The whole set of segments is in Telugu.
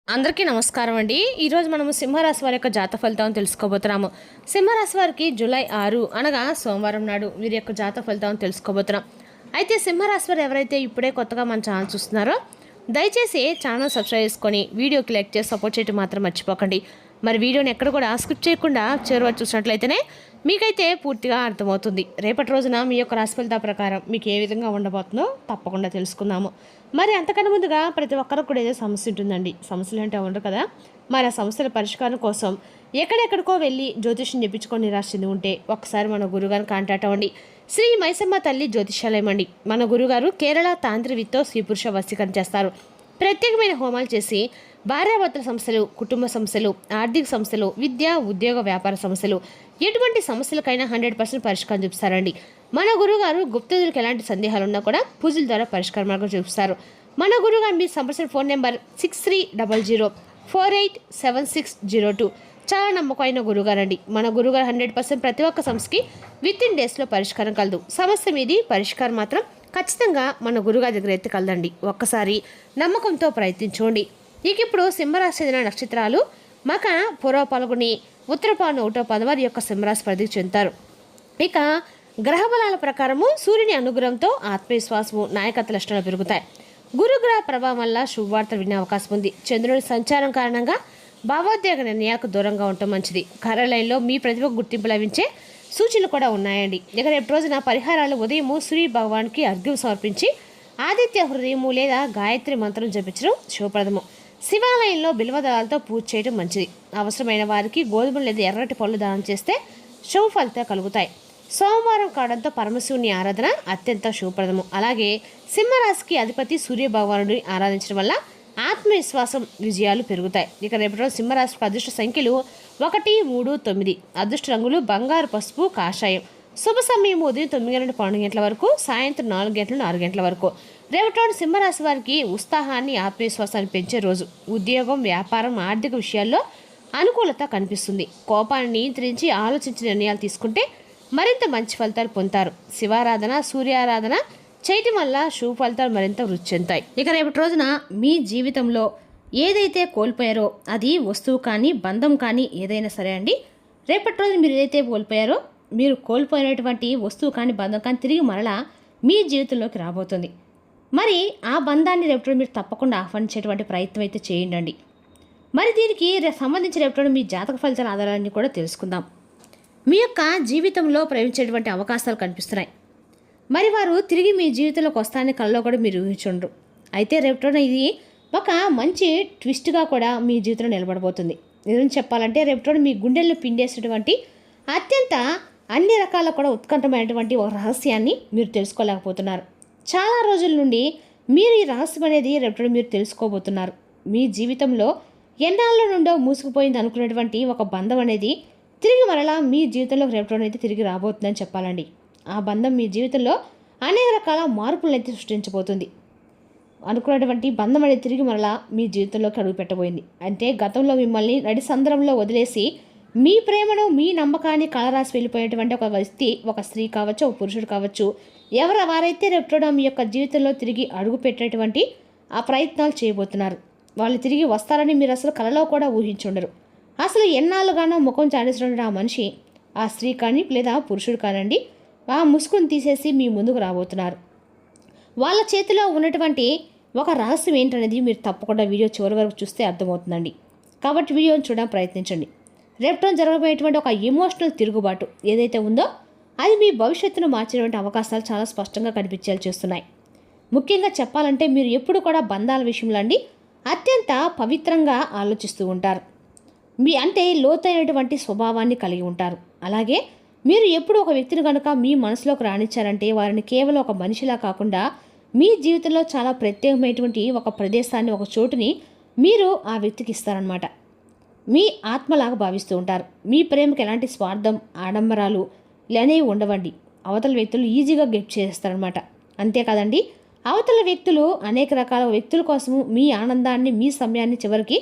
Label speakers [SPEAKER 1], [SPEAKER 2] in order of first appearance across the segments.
[SPEAKER 1] అందరికీ నమస్కారం అండి. ఈరోజు మనము సింహరాశి వారి యొక్క జాతక ఫలితాలను తెలుసుకోబోతున్నాము. సింహరాశి వారికి జూలై 6 అనగా సోమవారం నాడు వీరి యొక్క జాతక ఫలితాలను తెలుసుకోబోతున్నాం. అయితే సింహరాశి వారు ఎవరైతే ఇప్పుడే కొత్తగా మన ఛానల్ చూస్తున్నారో దయచేసి ఛానల్ సబ్స్క్రైబ్ చేసుకొని వీడియోకి లైక్ చేసి సపోర్ట్ చేయడం మాత్రం మర్చిపోకండి. మరి వీడియోని ఎక్కడ కూడా స్కిప్ చేయకుండా చివరి వరకు చూసినట్లయితేనే మీకైతే పూర్తిగా అర్థమవుతుంది. రేపటి రోజున మీ యొక్క రాశి ఫలితాల ప్రకారం మీకు ఏ విధంగా ఉండబోతుందో తప్పకుండా తెలుసుకుందాము. మరి అంతకన్నా ముందుగా ప్రతి ఒక్కరికి కూడా ఏదో సమస్య ఉంటుందండి. సమస్యలు అంటే ఉండరు కదా. మరి ఆ సమస్యల పరిష్కారం కోసం ఎక్కడెక్కడికో వెళ్ళి జ్యోతిష్యం చెప్పించుకొని నిరాశ చెంది ఉంటే ఒకసారి మన గురుగారిని కాంటాక్ట్ అవ్వండి. శ్రీ మైసమ్మ తల్లి జ్యోతిష్యాలయం అండి. మన గురుగారు కేరళ తాంత్రివిత్తో స్త్రీ పురుష వశీకరణ చేస్తారు. ప్రత్యేకమైన హోమాలు చేసి భార్యాభర్తల సమస్యలు, కుటుంబ సమస్యలు, ఆర్థిక సమస్యలు, విద్య, ఉద్యోగ, వ్యాపార సమస్యలు, ఎటువంటి సమస్యలకైనా 100% పరిష్కారం చూపిస్తారండి. మన గురుగారు గుప్తదులకు ఎలాంటి సందేహాలు ఉన్నా కూడా పూజల ద్వారా పరిష్కార మార్గం చూపిస్తారు. మన గురుగారు మీ సంప్రదించిన ఫోన్ నెంబర్ 6300487602. చాలా నమ్మకమైన గురుగారండి. మన గురుగారు 100% ప్రతి ఒక్క సమస్యకి విత్-ఇన్ డేస్లో పరిష్కారం కలదు. సమస్య మీది పరిష్కారం మాత్రం ఖచ్చితంగా మన గురుగారి దగ్గర ఎత్తి కలదండి. ఒక్కసారి నమ్మకంతో ప్రయత్నించండి. ఇక ఇప్పుడు సింహరాశి చెందిన నక్షత్రాలు మక, పూర్వ పాల్గొని, ఉత్తరపాను, ఒకటో పదవారి యొక్క సింహరాశి పరిధికి చెందుతారు. ఇక గ్రహబలాల ప్రకారము సూర్యుని అనుగ్రహంతో ఆత్మవిశ్వాసము, నాయకత్వ లక్షణాలు పెరుగుతాయి. గురుగ్రహ ప్రభావం వల్ల శుభవార్తలు వినే అవకాశం ఉంది. చంద్రుడి సంచారం కారణంగా భావోద్వేగ నిర్ణయాలకు దూరంగా ఉండటం మంచిది. కార్యాలయంలో మీ ప్రతిభకు గుర్తింపు లభించే సూచనలు కూడా ఉన్నాయండి. ఇక రేపు రోజున పరిహారాలు ఉదయము సూర్య భగవాన్కి అర్ఘ్యం సమర్పించి ఆదిత్య హృదయము లేదా గాయత్రి మంత్రం జపించడం శుభప్రదము. శివాలయంలో బిల్వదళాలతో పూజ చేయడం మంచిది. అవసరమైన వారికి గోధుమలు లేదా ఎర్రటి పళ్ళు దానం చేస్తే శుభ ఫలితాలు కలుగుతాయి. సోమవారం కావడంతో పరమశివుని ఆరాధన అత్యంత శుభప్రదము. అలాగే సింహరాశికి అధిపతి సూర్య భగవానుడిని ఆరాధించడం వల్ల ఆత్మవిశ్వాసం, విజయాలు పెరుగుతాయి. ఇక రేపటి రోజు సింహరాశికి అదృష్ట సంఖ్యలు 1, 3, 9. అదృష్ట రంగులు బంగారు, పసుపు, కాషాయం. శుభ సమయం ఉదయం 9:12 వరకు, సాయంత్రం 4:00-6 వరకు. రేపటి రోజు సింహరాశి వారికి ఉత్సాహాన్ని, ఆత్మవిశ్వాసాన్ని పెంచే రోజు. ఉద్యోగం, వ్యాపారం, ఆర్థిక విషయాల్లో అనుకూలత కనిపిస్తుంది. కోపాన్ని నియంత్రించి ఆలోచించి నిర్ణయాలు తీసుకుంటే మరింత మంచి ఫలితాలు పొందుతారు. శివారాధన, సూర్యారాధన చేయటం వల్ల శుభ ఫలితాలు మరింత వృద్ధి చెందుతాయి. ఇక రేపటి రోజున మీ జీవితంలో ఏదైతే కోల్పోయారో అది వస్తువు కానీ, బంధం కానీ ఏదైనా సరే అండి. రేపటి రోజు మీరు ఏదైతే కోల్పోయారో, మీరు కోల్పోయినటువంటి వస్తువు కానీ, బంధం కానీ తిరిగి మరలా మీ జీవితంలోకి రాబోతుంది. మరి ఆ బంధాన్ని రేపటి మీరు తప్పకుండా ఆహ్వానించేటువంటి ప్రయత్నం అయితే చేయండి. మరి దీనికి సంబంధించిన రేపటి మీ జాతక ఫలితాల ఆధారాన్ని కూడా తెలుసుకుందాం. మీ యొక్క జీవితంలో ప్రవేశించేటువంటి అవకాశాలు కనిపిస్తున్నాయి. మరి వారు తిరిగి మీ జీవితంలోకి వస్తారని కలలో కూడా మీరు ఊహించుండ్రు. అయితే రేపటి ఇది ఒక మంచి ట్విస్ట్గా కూడా మీ జీవితంలో నిలబడబోతుంది. నిజం చెప్పాలంటే రేపటి మీ గుండెల్లో పిండేసేటువంటి అత్యంత అన్ని రకాల కూడా ఉత్కంఠమైనటువంటి ఒక రహస్యాన్ని మీరు తెలుసుకోలేకపోతున్నారు. చాలా రోజుల నుండి మీరు ఈ రహస్యం అనేది రేపటి మీరు తెలుసుకోబోతున్నారు. మీ జీవితంలో ఎన్నాళ్ళ నుండో మూసుకుపోయింది అనుకునేటువంటి ఒక బంధం అనేది తిరిగి మరలా మీ జీవితంలో రేపటి అయితే తిరిగి రాబోతుందని చెప్పాలండి. ఆ బంధం మీ జీవితంలో అనేక రకాల మార్పులను అయితే సృష్టించబోతుంది. అనుకున్నటువంటి బంధం అనేది తిరిగి మరలా మీ జీవితంలోకి అడుగు పెట్టబోయింది. అంటే గతంలో మిమ్మల్ని నడి సందర్భంలో వదిలేసి మీ ప్రేమను, మీ నమ్మకాన్ని కలరాసి వెళ్ళిపోయేటువంటి ఒక వ్యక్తి, ఒక స్త్రీ కావచ్చు, ఒక పురుషుడు కావచ్చు, వారైతే రేపటి మీ యొక్క జీవితంలో తిరిగి అడుగు పెట్టేటువంటి ఆ ప్రయత్నాలు చేయబోతున్నారు. వాళ్ళు తిరిగి వస్తారని మీరు అసలు కలలో కూడా ఊహించుండరు. అసలు ఎన్నాళ్ళుగానో ముఖం చాడేసినటువంటి ఆ మనిషి, ఆ స్త్రీ కానీ లేదా పురుషుడు కానండి, ఆ ముసుగును తీసేసి మీ ముందుకు రాబోతున్నారు. వాళ్ళ చేతిలో ఉన్నటువంటి ఒక రహస్యం ఏంటనేది మీరు తప్పకుండా వీడియో చివరి వరకు చూస్తే అర్థమవుతుందండి. కాబట్టి వీడియోని చూడడానికి ప్రయత్నించండి. రేపటి జరగబోయేటువంటి ఒక ఎమోషనల్ తిరుగుబాటు ఏదైతే ఉందో అది మీ భవిష్యత్తును మార్చేటువంటి అవకాశాలు చాలా స్పష్టంగా కనిపించేలా చేస్తున్నాయి. ముఖ్యంగా చెప్పాలంటే మీరు ఎప్పుడు కూడా బంధాల విషయంలో అండి అత్యంత పవిత్రంగా ఆలోచిస్తూ ఉంటారు. మీ అంటే లోతైనటువంటి స్వభావాన్ని కలిగి ఉంటారు. అలాగే మీరు ఎప్పుడు ఒక వ్యక్తిని కనుక మీ మనసులోకి రానిచ్చారంటే వారిని కేవలం ఒక మనిషిలా కాకుండా మీ జీవితంలో చాలా ప్రత్యేకమైనటువంటి ఒక ప్రదేశాన్ని, ఒక చోటుని మీరు ఆ వ్యక్తికి ఇస్తారనమాట. మీ ఆత్మలాగా భావిస్తూ ఉంటారు. మీ ప్రేమకు ఎలాంటి స్వార్థం, ఆడంబరాలు అనేవి ఉండవండి. అవతల వ్యక్తులు ఈజీగా గెట్ చేస్తారనమాట. అంతేకాదండి, అవతల వ్యక్తులు అనేక రకాల వ్యక్తుల కోసము మీ ఆనందాన్ని, మీ సమయాన్ని, చివరికి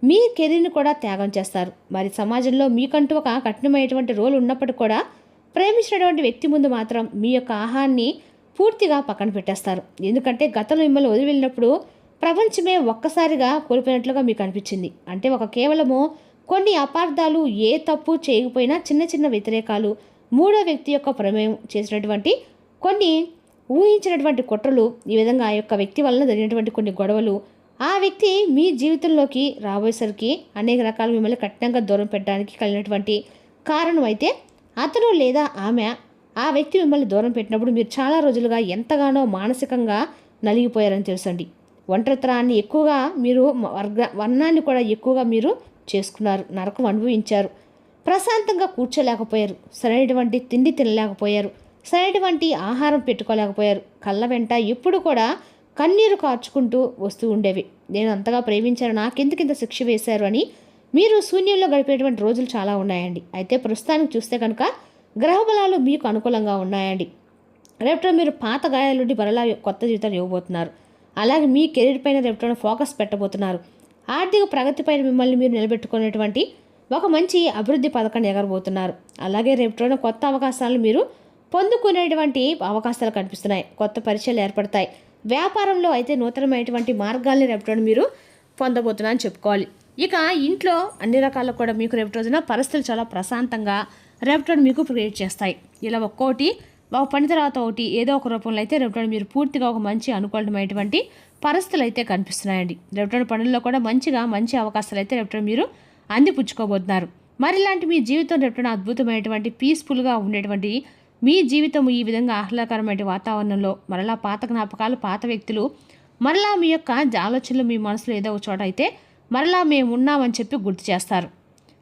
[SPEAKER 1] మీ కెరీర్ని కూడా త్యాగం చేస్తారు. మరి సమాజంలో మీకంటూ ఒక కఠినమైనటువంటి రోల్ ఉన్నప్పటికీ కూడా ప్రేమించినటువంటి వ్యక్తి ముందు మాత్రం మీ యొక్క ఆహాన్ని పూర్తిగా పక్కన పెట్టేస్తారు. ఎందుకంటే గతంలో మిమ్మల్ని వదిలి వెళ్ళినప్పుడు ప్రపంచమే ఒక్కసారిగా కోల్పోయినట్లుగా మీకు అనిపించింది. అంటే కేవలము కొన్ని అపార్థాలు, ఏ తప్పు చేయకపోయినా చిన్న చిన్న వ్యతిరేకాలు, మూడో వ్యక్తి యొక్క ప్రమేయం చేసినటువంటి కొన్ని ఊహించినటువంటి కుట్రలు, ఈ విధంగా ఆ యొక్క వ్యక్తి వలన జరిగినటువంటి కొన్ని గొడవలు, ఆ వ్యక్తి మీ జీవితంలోకి రాబోయేసరికి అనేక రకాల మిమ్మల్ని కఠినంగా దూరం పెట్టడానికి కలిగినటువంటి కారణం అయితే అతను లేదా ఆమె ఆ వ్యక్తి మిమ్మల్ని దూరం పెట్టినప్పుడు మీరు చాలా రోజులుగా ఎంతగానో మానసికంగా నలిగిపోయారని తెలుసండి. ఒంటరితనాన్ని ఎక్కువగా మీరు వర్ణాన్ని కూడా ఎక్కువగా మీరు చేసుకున్నారు, నరకం అనుభవించారు, ప్రశాంతంగా కూర్చోలేకపోయారు, సరైనటువంటి తిండి తినలేకపోయారు, సరైనటువంటి ఆహారం పెట్టుకోలేకపోయారు, కళ్ళ వెంట ఎప్పుడు కూడా కన్నీరు కార్చుకుంటూ వస్తూ ఉండేవి. నేను అంతగా ప్రేమించాను, నాకెందుకు ఇంత శిక్ష వేశారు అని మీరు శూన్యంలో గడిపేటువంటి రోజులు చాలా ఉన్నాయండి. అయితే ప్రస్తుతానికి చూస్తే కనుక గ్రహబలాలు మీకు అనుకూలంగా ఉన్నాయండి. రేపటి మీరు పాత గాయాల నుండి మరలా కొత్త జీవితాలు ఇవ్వబోతున్నారు. అలాగే మీ కెరీర్ పైన రేపటి ఫోకస్ పెట్టబోతున్నారు. ఆర్థిక ప్రగతి పైన మిమ్మల్ని మీరు నిలబెట్టుకునేటువంటి ఒక మంచి అభివృద్ధి పథకాన్ని ఎగరబోతున్నారు. అలాగే రేపటి కొత్త అవకాశాలను మీరు పొందుకునేటువంటి అవకాశాలు కనిపిస్తున్నాయి. కొత్త పరిచయాలు ఏర్పడతాయి. వ్యాపారంలో అయితే నూతనమైనటువంటి మార్గాల్ని రేపటి మీరు పొందబోతున్నా అని చెప్పుకోవాలి. ఇక ఇంట్లో అన్ని రకాల కూడా మీకు రేపటి రోజున పరిస్థితులు చాలా ప్రశాంతంగా రేపటి మీకు క్రియేట్ చేస్తాయి. ఇలా ఒక్కోటి ఒక పని తర్వాత ఒకటి ఏదో ఒక రూపంలో అయితే రేపటి మీరు పూర్తిగా ఒక మంచి అనుకూలమైనటువంటి పరిస్థితులు అయితే కనిపిస్తున్నాయండి. రేపటి పనుల్లో కూడా మంచి అవకాశాలు అయితే రేపటి మీరు అందిపుచ్చుకోబోతున్నారు. మరి ఇలాంటి మీ జీవితం రేపటి అద్భుతమైనటువంటి పీస్ఫుల్గా ఉండేటువంటి మీ జీవితం ఈ విధంగా ఆహ్లాదకరమైన వాతావరణంలో మరలా పాత జ్ఞాపకాలు, పాత వ్యక్తులు, మరలా మీ యొక్క ఆలోచనలు మీ మనసులో ఏదో ఒక చోట అయితే మరలా మేము ఉన్నామని చెప్పి గుర్తు చేస్తారు.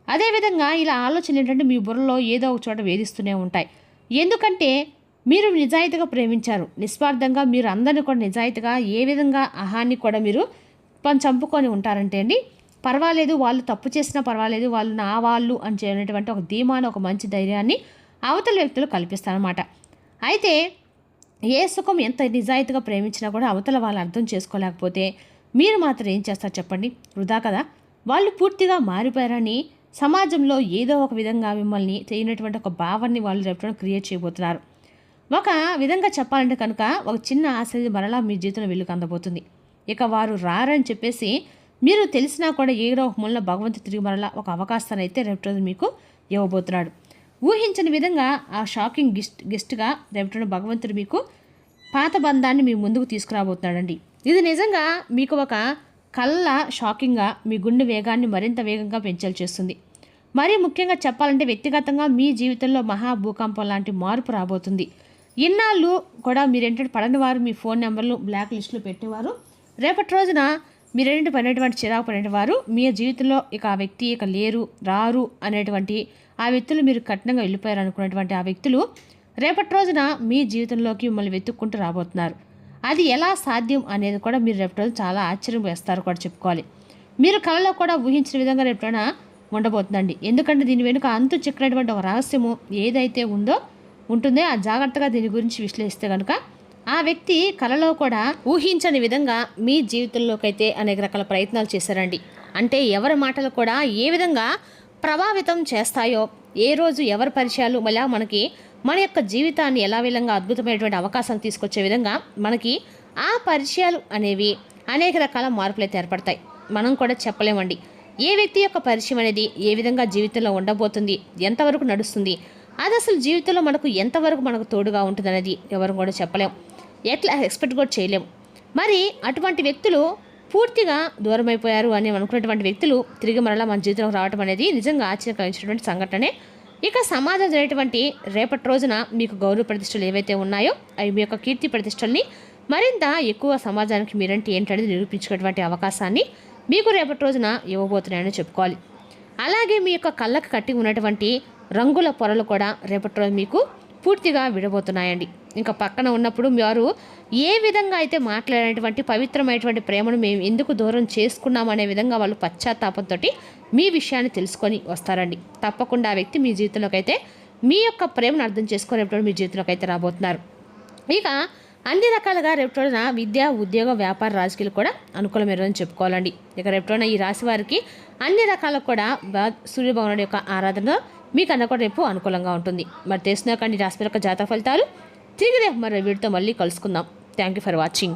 [SPEAKER 1] అదేవిధంగా ఇలా ఆలోచనలు ఏంటంటే మీ బుర్రలో ఏదో ఒక చోట వేధిస్తూనే ఉంటాయి. ఎందుకంటే మీరు నిజాయితీగా ప్రేమించారు, నిస్వార్థంగా మీరు అందరినీ కూడా నిజాయితీగా ఏ విధంగా అహాన్ని కూడా మీరు చంపుకొని ఉంటారంటే అండి, పర్వాలేదు వాళ్ళు తప్పు చేసినా పర్వాలేదు, వాళ్ళు నా వాళ్ళు అని చేయనటువంటి ఒక ధీమాన ఒక మంచి ధైర్యాన్ని అవతల వ్యక్తులు కల్పిస్తారన్నమాట. అయితే ఏ సుఖం ఎంత నిజాయితీగా ప్రేమించినా కూడా అవతల వాళ్ళు అర్థం చేసుకోలేకపోతే మీరు మాత్రం ఏం చేస్తారు చెప్పండి? వృధా కదా. వాళ్ళు పూర్తిగా మారిపోయారని సమాజంలో ఏదో ఒక విధంగా మిమ్మల్ని చేయనటువంటి ఒక భావాన్ని వాళ్ళు రేపటి క్రియేట్ చేయబోతున్నారు. ఒక విధంగా చెప్పాలంటే కనుక ఒక చిన్న ఆశ మరలా మీ జీవితంలో వెలుగు అందబోతుంది. ఇక వారు రారని చెప్పేసి మీరు తెలిసినా కూడా ఏదో ఒక మూలన భగవంతుడు తిరిగి మరలా ఒక అవకాశాన్ని అయితే రేపటి మీకు ఇవ్వబోతున్నాడు. ఊహించని విధంగా ఆ షాకింగ్ గెస్ట్గా రేపటి భగవంతుడు మీకు పాత బంధాన్ని మీ ముందుకు తీసుకురాబోతున్నాడండి. ఇది నిజంగా మీకు ఒక కళ్ళ షాకింగ్గా మీ గుండె వేగాన్ని మరింత వేగంగా పెంచేలా చేస్తుంది. మరీ ముఖ్యంగా చెప్పాలంటే వ్యక్తిగతంగా మీ జీవితంలో మహాభూకంపం లాంటి మార్పు రాబోతుంది. ఇన్నాళ్ళు కూడా మీరేంటంటే పడని వారు, మీ ఫోన్ నెంబర్లు బ్లాక్ లిస్టులు పెట్టేవారు, రేపటి రోజున మీరేంటి పడినటువంటి చిరాకు పడినవారు మీ జీవితంలో ఇక ఆ వ్యక్తి ఇక లేరు, రారు అనేటువంటి ఆ వ్యక్తులు మీరు కఠినంగా వెళ్ళిపోయారు అనుకున్నటువంటి ఆ వ్యక్తులు రేపటి రోజున మీ జీవితంలోకి మిమ్మల్ని వెతుక్కుంటూ రాబోతున్నారు. అది ఎలా సాధ్యం అనేది కూడా మీరు రేపటి రోజు చాలా ఆశ్చర్యం వేస్తారు కూడా చెప్పుకోవాలి. మీరు కళలో కూడా ఊహించిన విధంగా రేపటిన ఉండబోతుందండి. ఎందుకంటే దీని వెనుక అంతు చిక్కినటువంటి ఒక రహస్యము ఏదైతే ఉంటుందో ఆ జాగ్రత్తగా దీని గురించి విశ్లేషిస్తే కనుక ఆ వ్యక్తి కళలో కూడా ఊహించని విధంగా మీ జీవితంలోకి అయితే అనేక రకాల ప్రయత్నాలు చేశారండి. అంటే ఎవరి మాటలు కూడా ఏ విధంగా ప్రభావితం చేస్తాయో, ఏ రోజు ఎవరి పరిచయాలు మళ్ళీ మనకి మన యొక్క జీవితాన్ని ఎలా విధంగా అద్భుతమైనటువంటి అవకాశాలు తీసుకొచ్చే విధంగా మనకి ఆ పరిచయాలు అనేవి అనేక రకాల మార్పులు అయితే ఏర్పడతాయి. మనం కూడా చెప్పలేమండి ఏ వ్యక్తి యొక్క పరిచయం అనేది ఏ విధంగా జీవితంలో ఉండబోతుంది, ఎంతవరకు నడుస్తుంది, అది అసలు జీవితంలో ఎంతవరకు తోడుగా ఉంటుంది అనేది ఎవరు కూడా చెప్పలేం, ఎట్లా ఎక్స్పెక్ట్ కూడా చేయలేం. మరి అటువంటి వ్యక్తులు పూర్తిగా దూరం అయిపోయారు అని అనుకున్నటువంటి వ్యక్తులు తిరిగి మరలా మన జీవితంలో రావడం అనేది నిజంగా ఆశ్చర్యం కలిగించినటువంటి సంఘటనే. ఇక సమాజం జరిగేటువంటి రేపటి రోజున మీకు గౌరవ ప్రతిష్టలు ఏవైతే ఉన్నాయో అవి మీ యొక్క కీర్తి ప్రతిష్టల్ని మరింత ఎక్కువ సమాజానికి మీరంటే ఏంటనేది నిరూపించుకునేటువంటి అవకాశాన్ని మీకు రేపటి రోజున ఇవ్వబోతున్నాయని చెప్పుకోవాలి. అలాగే మీ యొక్క కళ్ళకు కట్టి ఉన్నటువంటి రంగుల పొరలు కూడా రేపటి రోజు మీకు పూర్తిగా విడబోతున్నాయండి. ఇంకా పక్కన ఉన్నప్పుడు వారు ఏ విధంగా అయితే మాట్లాడేటువంటి పవిత్రమైనటువంటి ప్రేమను మేము ఎందుకు దూరం చేసుకున్నాం అనే విధంగా వాళ్ళు పశ్చాత్తాపంతో మీ విషయాన్ని తెలుసుకొని వస్తారండి. తప్పకుండా ఆ వ్యక్తి మీ జీవితంలోకి అయితే మీ యొక్క ప్రేమను అర్థం చేసుకొని రేపటి మీ జీవితంలోకి అయితే రాబోతున్నారు. ఇక అన్ని రకాలుగా రేపటి రోజున విద్య, ఉద్యోగ, వ్యాపార, రాజకీయాలు కూడా అనుకూలమేరని చెప్పుకోవాలండి. ఇక రేపటి రోజున ఈ రాశి వారికి అన్ని రకాలకు కూడా సూర్యభగవానుడి యొక్క ఆరాధన మీకు అన్న కూడా రేపు అనుకూలంగా ఉంటుంది. మరి తెలిసిన కానీ రాశి యొక్క జాతక ఫలితాలు తిరిగి రేపు మరి వీటితో మళ్ళీ కలుసుకుందాం. Thank you for watching.